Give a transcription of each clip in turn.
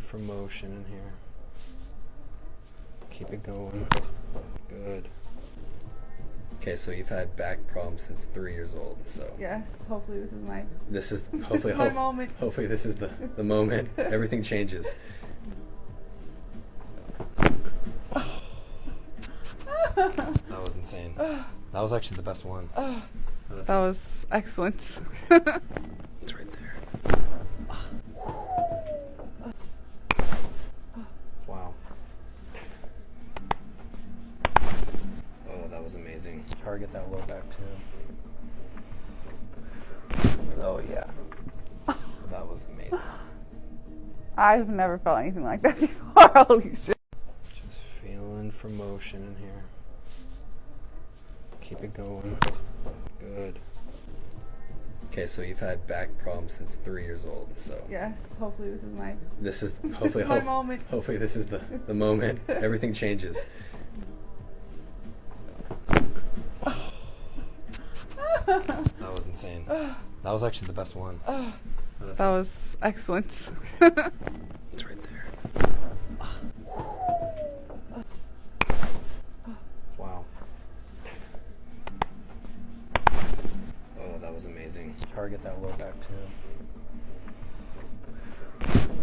for motion in here. Keep it going. Good. Okay, so you've had back problems since 3 years old, so. Yes, hopefully this is hopefully my moment. Hopefully this is the moment. Everything changes. That was insane. That was actually the best one. That was excellent. It's right there. Wow. Oh, that was amazing. Target that low back too. Oh yeah. That was amazing. I've never felt anything like that before. Holy shit. Just feeling for motion in here. Keep it going. Good. Okay, so you've had back problems since 3 years old, so. Yes, hopefully this is hopefully my moment. Hopefully this is the moment. Everything changes. That was insane. That was actually the best one. That was excellent. It's right there. Wow. Oh, that was amazing. Target that low back too.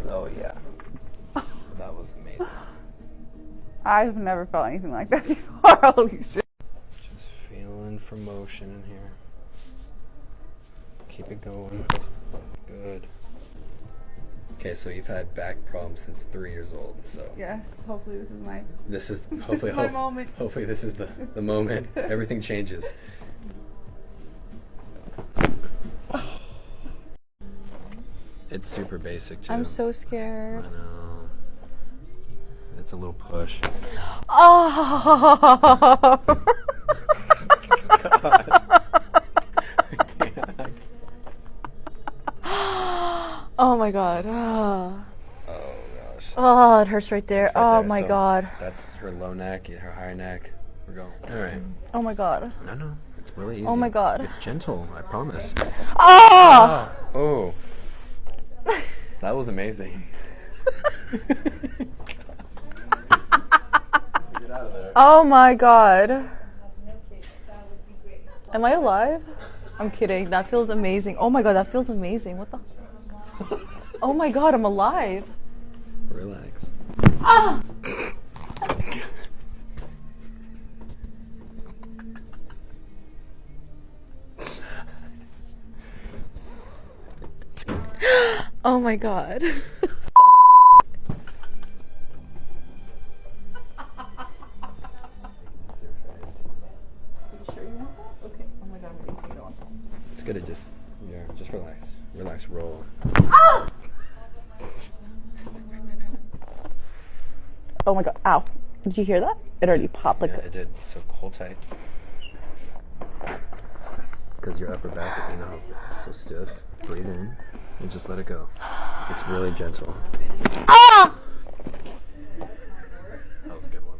Oh yeah. That was amazing. I've never felt anything like that before. Holy shit. Just feeling for motion in here. Keep it going. Good. Okay, so you've had back problems since 3 years old, so. Yes, hopefully this is hopefully my moment. Hopefully this is the moment. Everything changes. It's super basic too. I'm so scared. I know. It's a little push. Oh. Oh my god. Oh. Oh gosh. Oh, it hurts right there. Right Oh there. my So god. That's her low neck, her high neck. We're going. All right. Oh my god. No, it's really easy. Oh my god. It's gentle, I promise. Oh! Oh. That was amazing. Get out of there. Oh my god. Am I alive? I'm kidding. That feels amazing. Oh my god, that feels amazing. What the? Oh my god, I'm alive. Relax. Ah! Oh my god. It's good to just relax. Relax, roll. Ah! Oh my god, ow. Did you hear that? It already popped like Yeah, it did. So hold tight. Because your upper back, so stiff. Breathe in and just let it go. It's really gentle. Ah! That was a good one.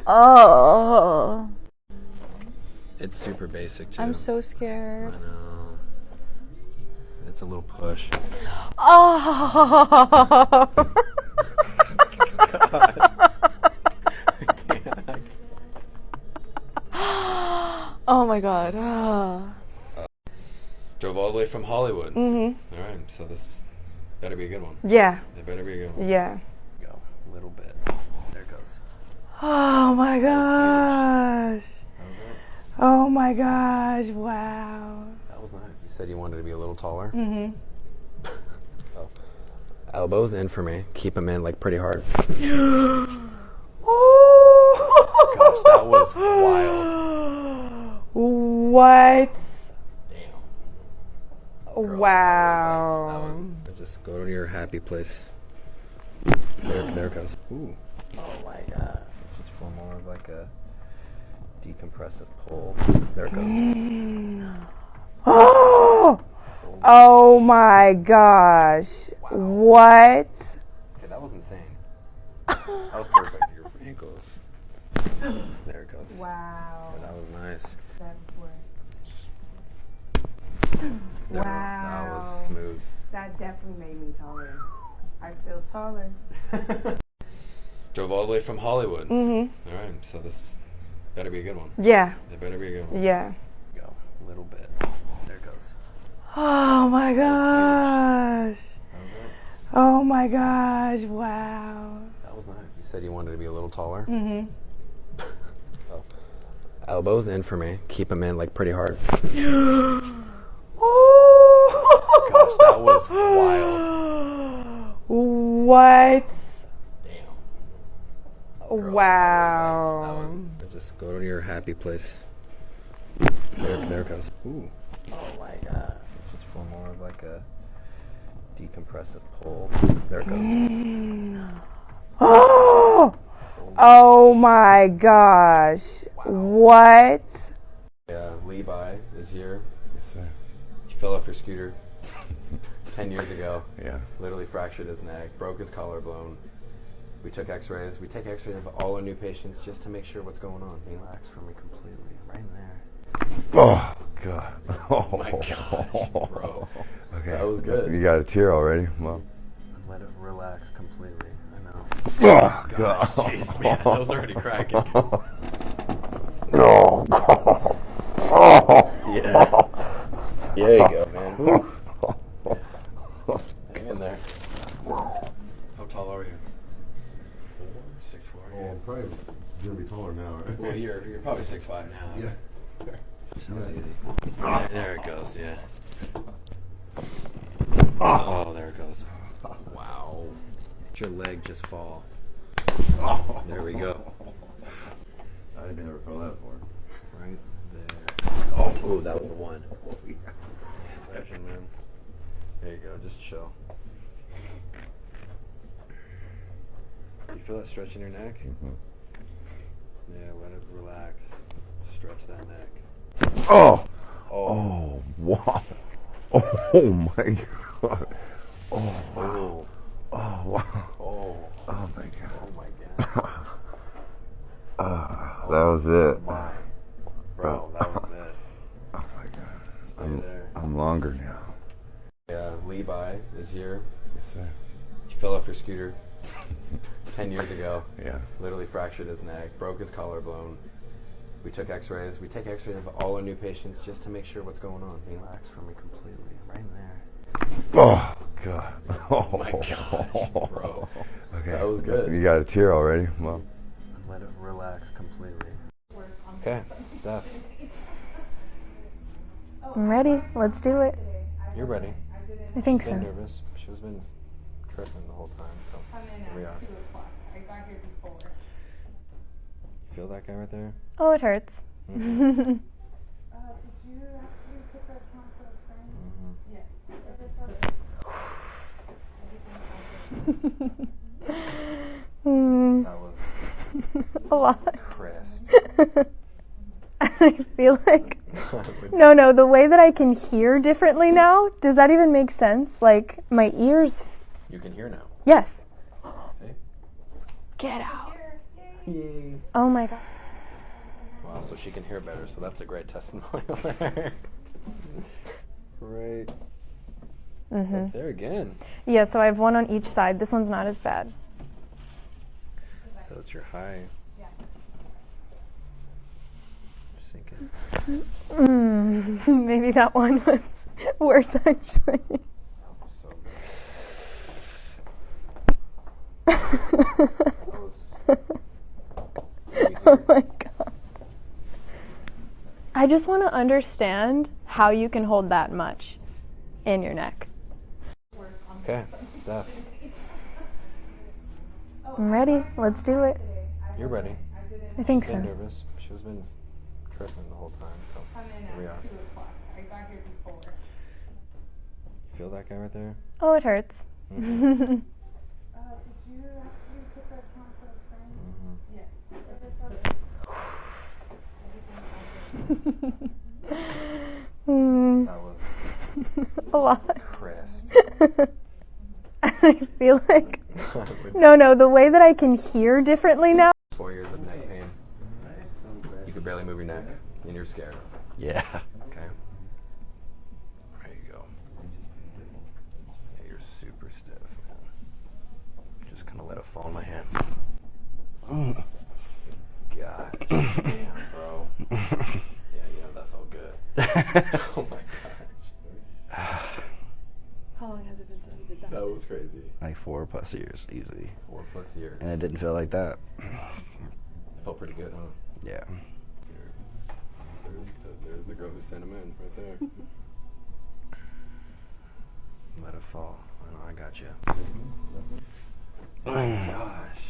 Oh. It's super basic too. I'm so I scared. know. It's a little push. Oh. Oh my god. Oh. Drove all the way from Hollywood. Mhm. All right, so this better be a good one. Yeah. It better be a good one. Yeah. Go a little bit. There it goes. Oh my gosh. That was it. Oh my gosh. Wow. That was nice. You said you wanted to be a little taller. Mhm. Oh. Elbows in for me. Keep them in like pretty hard. Oh. Gosh, that was wild. What? Damn. Wow. That was just go to your happy place. There it goes. Ooh. Oh my god. This is just for more of like a decompressive pull. There it goes. Oh! Oh my gosh. Wow. What? Okay, that was insane. That was perfect. Your ankles. There it goes. Wow. Yeah, that was nice. Wow. That was smooth. That definitely made me taller. I feel taller. Drove all the way from Hollywood. Mm-hmm. All right, so this better be a good one. Yeah. It better be a good one. Yeah. Go a little bit. There it goes. Oh my gosh. That was it. Oh my gosh. Wow. That was nice. You said you wanted to be a little taller. Mm-hmm. Oh. Elbows in for me. Keep them in like pretty hard. Oh. Gosh, that was wild. What? Girl, Wow. that was just go to your happy place. There it goes. Ooh. Oh my gosh. It's just for more of like a decompressive pull. There it goes. Oh! Oh my gosh. Wow. What? Yeah, Levi is here. Yes, sir. He fell off your scooter 10 years ago. Yeah. Literally fractured his neck, broke his collarbone. We took x-rays. We take x-rays of all our new patients just to make sure what's going on. Relax for me completely. Right in there. Oh, God. Oh my gosh, bro. Okay. That was good. You got a tear already? Well. Let it relax completely. I know. Oh, Gosh, jeez, man. That was already cracking. No. Yeah. There you go, man. Hang in there. How tall are you? 6'4"? 6'4", yeah. Oh, probably gonna be taller now, right? Well, you're probably 6'5" now. Yeah. Sounds easy. Yeah, there it goes, yeah. Oh, there it goes. Wow. Let your leg just fall. There we go. I didn't ever feel that before. Right there. Oh, ooh, that was the one. Action, man. There you go, just chill. You feel that stretch in your neck? Mm-hmm. Yeah, let it relax. Stretch that neck. Oh! Oh. Oh, wow. Oh, my God. Oh, wow. Oh. Oh, wow. Oh. Oh, my God. Oh my god. That was it. My. Bro, that was it. Oh, my God. Stay there. I'm longer now. Yeah, Levi is here. Yes, sir. He fell off your scooter 10 years ago. Yeah. Literally fractured his neck, broke his collarbone. We took x-rays. We take x-rays of all our new patients just to make sure what's going on. Relax for me completely. Right in there. Oh, God. Oh my gosh, bro. Okay. That was good. You got a tear already? Well. Let it relax completely. Okay, Steph, I'm ready. Let's do it. you're ready. I think She's been so. nervous. She's been tripping the whole time, so here we are. I got here before. Feel that guy right there? Oh, it hurts. Did you actually pick up Tom for a friend? Yes. That was A lot. crisp. I feel like no, the way that I can hear differently now, does that even make sense? Like my ears, You can hear now. yes. See? Get out. Yay. Oh my god. Wow, so she can hear better, so that's a great testimonial there. Right. Mhm. Up there again. Yeah, so I have one on each side. This one's not as bad. So it's your high. Just thinking. Maybe that one was worse actually. That was so good. That was Oh my god. I just want to understand how you can hold that much in your neck. Okay, Steph, I'm ready. Let's do it. you're ready. I think She's been so. nervous. She's been tripping the whole time, so here we are. I got here before. Feel that guy right there? Oh, it hurts. Did you actually pick up Tom for a friend? Yes. That was A lot. crisp. I feel like no, the way that I can hear differently now. 4 years of neck pain. You could barely move your neck, and you're scared. Yeah. Okay. There you go. Yeah, you're super stiff, man. Just kind of let it fall in my hand. God damn, bro. Yeah, that felt good. Oh my gosh. How long has it been since you did that? That was crazy. Like 4+ years, easy. 4+ years. And it didn't feel like that. It felt pretty good, huh? Yeah. There's the girl who sent him in right there. Let it fall. I know, I got you. Oh my gosh.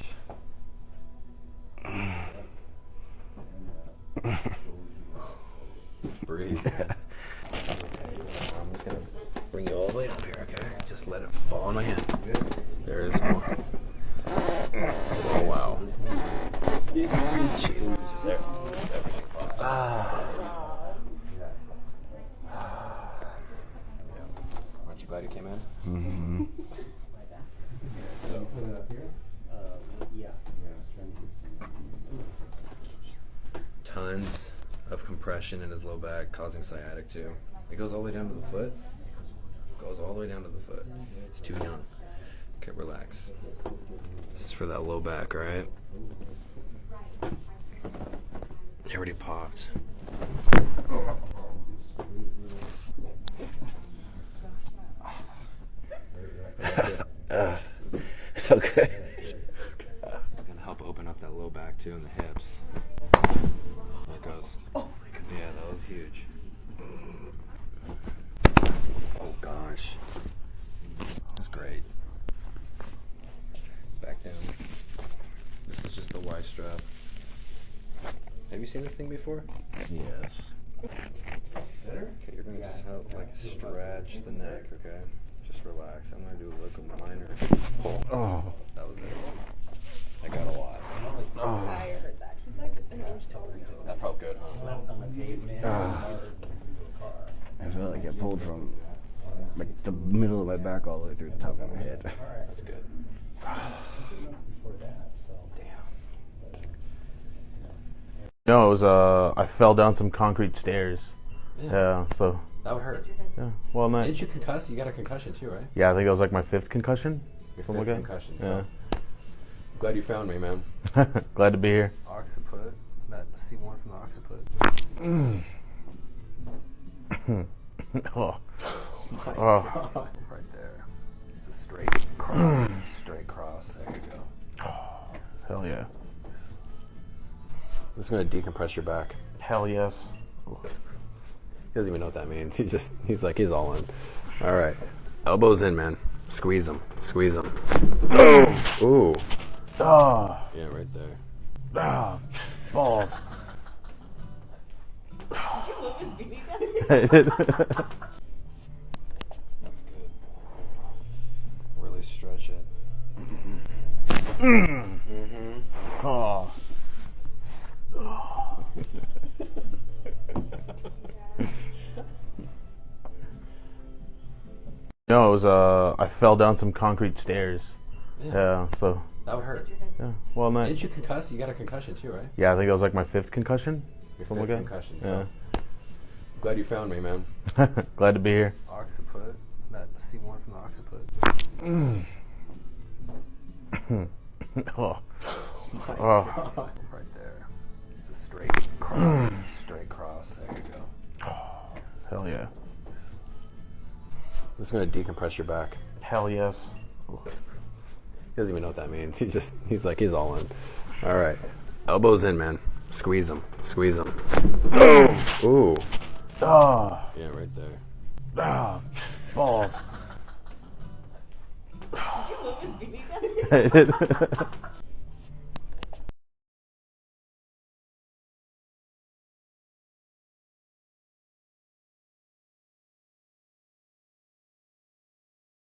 Just breathe. I'm just gonna bring you all the way up here, okay? Just let it fall in my hand. There is one. Oh wow. Jeez, just everything. Aren't you glad you came in? Mm-hmm. So, tons of compression in his low back, causing sciatic too. It goes all the way down to the foot. Goes all the way down to the foot. It's too young. Okay, relax. This is for that low back, right? It already popped. Okay. It's gonna help open up that low back too and the hips. There it goes. Oh my god. Yeah, that was huge. Oh gosh. That's great. Back down. This is just the Y strap. Have you seen this thing before? Yes. Okay, you're gonna just help like stretch the neck, okay? Just relax. I'm gonna do like a minor pull. Oh. That was it. I got a lot. Oh. I heard that. He's like an inch taller. That felt good, huh? I felt like it pulled from like the middle of my back all the way through the top of my head. That's good. No, it was I fell down some concrete stairs. Yeah, so That would hurt. yeah. Well, not. Didn't you concuss? You got a concussion too, right? Yeah, I think it was like my 5th concussion. Your Something 5th like that. concussion. Yeah. So. Glad you found me, man. Glad to be here. Occiput. That C1 from the occiput. Oh. My Oh. God. Right there. It's a straight cross. Straight cross. There you go. Hell yeah. This is gonna decompress your back. Hell yes. He doesn't even know what that means. He's all in. All right. Elbows in, man. Squeeze them. Squeeze them. Oh. Ooh. Oh. Yeah, right there. Ah. Balls. Did you move his baby down? I did. That's good. Really stretch it. Oh. No, it was I fell down some concrete stairs. Yeah, so That would hurt. yeah. Well, not. Didn't you concuss? You got a concussion too, right? Yeah, I think it was like my 5th concussion. Your Something 5th like that. concussion. Yeah. So. Glad you found me, man. Glad to be here. Occiput. That C1 from the occiput. Oh. My Oh. God. Right there. It's a straight cross. Straight cross. There you go. Hell yeah. This is gonna decompress your back. Hell yes. He doesn't even know what that means. He's all in. All right. Elbows in, man. Squeeze them. Squeeze them. Ooh. Oh. Yeah, right there. Ah. Balls. Did you move his baby down? I did.